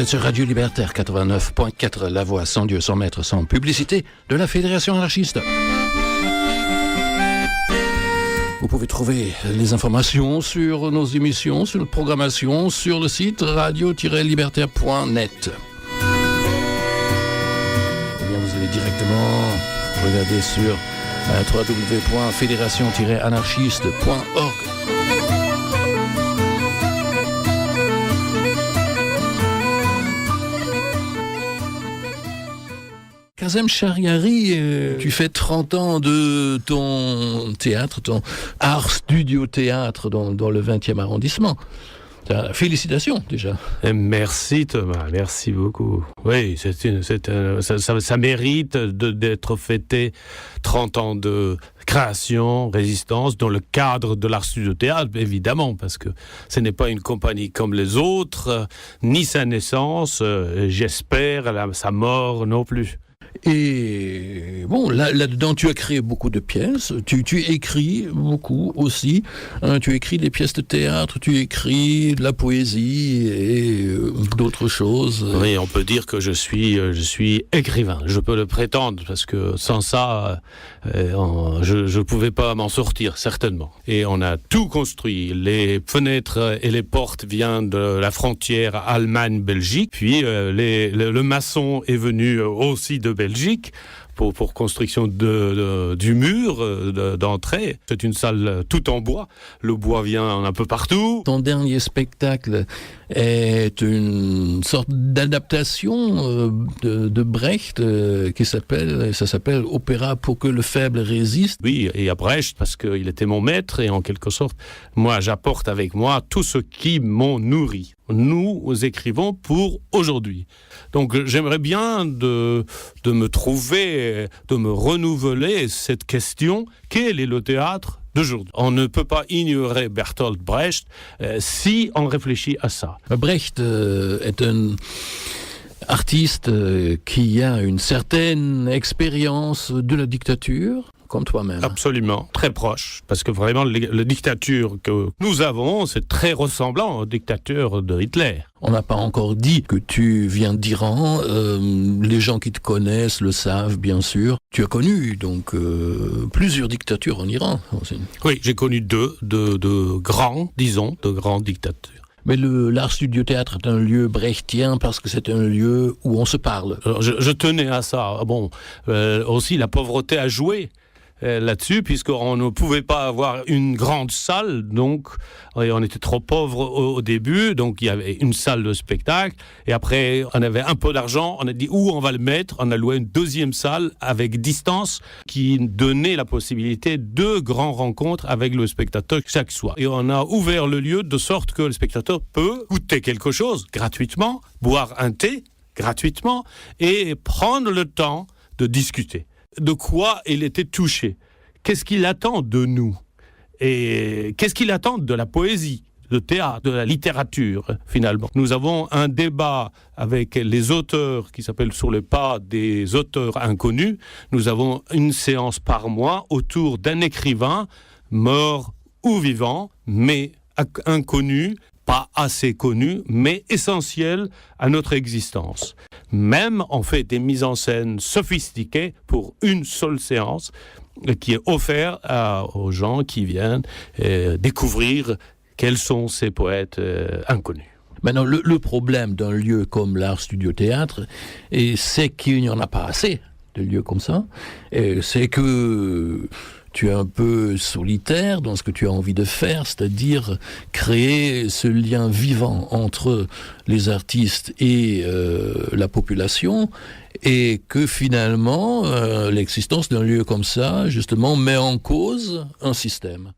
êtes sur Radio Libertaire 89.4, la voix sans Dieu, sans maître, sans publicité de la Fédération anarchiste. Vous pouvez trouver les informations sur nos émissions, sur notre programmation, sur le site radio-libertaire.net. Eh bien, vous allez directement regarder sur www.fédération-anarchiste.org. Kazem Shariari, tu fais 30 ans de ton théâtre, ton art studio théâtre dans le 20e arrondissement. Félicitations déjà. Merci Thomas, merci beaucoup. Oui, ça mérite d'être fêté 30 ans de création, résistance, dans le cadre de l'art studio théâtre, évidemment, parce que ce n'est pas une compagnie comme les autres, ni sa naissance, j'espère, sa mort non plus. Et bon, là-dedans, tu as créé beaucoup de pièces, tu écris beaucoup aussi, tu écris des pièces de théâtre, tu écris de la poésie et d'autres choses. Oui, on peut dire que je suis écrivain, je peux le prétendre, parce que sans ça, je ne pouvais pas m'en sortir, certainement. Et on a tout construit, les fenêtres et les portes viennent de la frontière Allemagne-Belgique, puis le maçon est venu aussi de Belgique pour construction du mur d'entrée. C'est une salle tout en bois. Le bois vient un peu partout. Ton dernier spectacle est une sorte d'adaptation de Brecht ça s'appelle Opéra pour que le faible résiste. Oui, et à Brecht, parce qu'il était mon maître, et en quelque sorte, moi, j'apporte avec moi tout ce qui m'ont nourri. Nous écrivons pour aujourd'hui. Donc j'aimerais bien de me trouver, de me renouveler cette question, quel est le théâtre d'aujourd'hui? On ne peut pas ignorer Bertolt Brecht si on réfléchit à ça. Brecht est un artiste qui a une certaine expérience de la dictature, comme toi-même. Absolument, très proche, parce que vraiment, la dictature que nous avons, c'est très ressemblant aux dictatures de Hitler. On n'a pas encore dit que tu viens d'Iran, les gens qui te connaissent le savent, bien sûr. Tu as connu donc plusieurs dictatures en Iran aussi. Oui, j'ai connu deux grandes dictatures. Mais l'art studio théâtre est un lieu brechtien parce que c'est un lieu où on se parle. Alors, je tenais à ça. Bon, aussi la pauvreté a joué là-dessus, puisqu'on ne pouvait pas avoir une grande salle, donc on était trop pauvres au début, donc il y avait une salle de spectacle, et après on avait un peu d'argent, on a dit où on va le mettre, on a loué une deuxième salle avec distance qui donnait la possibilité de grandes rencontres avec le spectateur chaque soir. Et on a ouvert le lieu de sorte que le spectateur peut goûter quelque chose gratuitement, boire un thé gratuitement et prendre le temps de discuter. De quoi il était touché? Qu'est-ce qu'il attend de nous? Et qu'est-ce qu'il attend de la poésie, du théâtre, de la littérature, finalement? Nous avons un débat avec les auteurs qui s'appelle Sur le pas des auteurs inconnus. Nous avons une séance par mois autour d'un écrivain, mort ou vivant, mais inconnu, pas assez connu, mais essentiel à notre existence. Même on fait des mises en scène sophistiquées pour une seule séance qui est offerte aux gens qui viennent découvrir quels sont ces poètes inconnus. Maintenant, le problème d'un lieu comme l'art studio théâtre, c'est qu'il n'y en a pas assez de lieux comme ça. C'est que tu es un peu solitaire dans ce que tu as envie de faire, c'est-à-dire créer ce lien vivant entre les artistes et la population, et que finalement l'existence d'un lieu comme ça, justement, met en cause un système.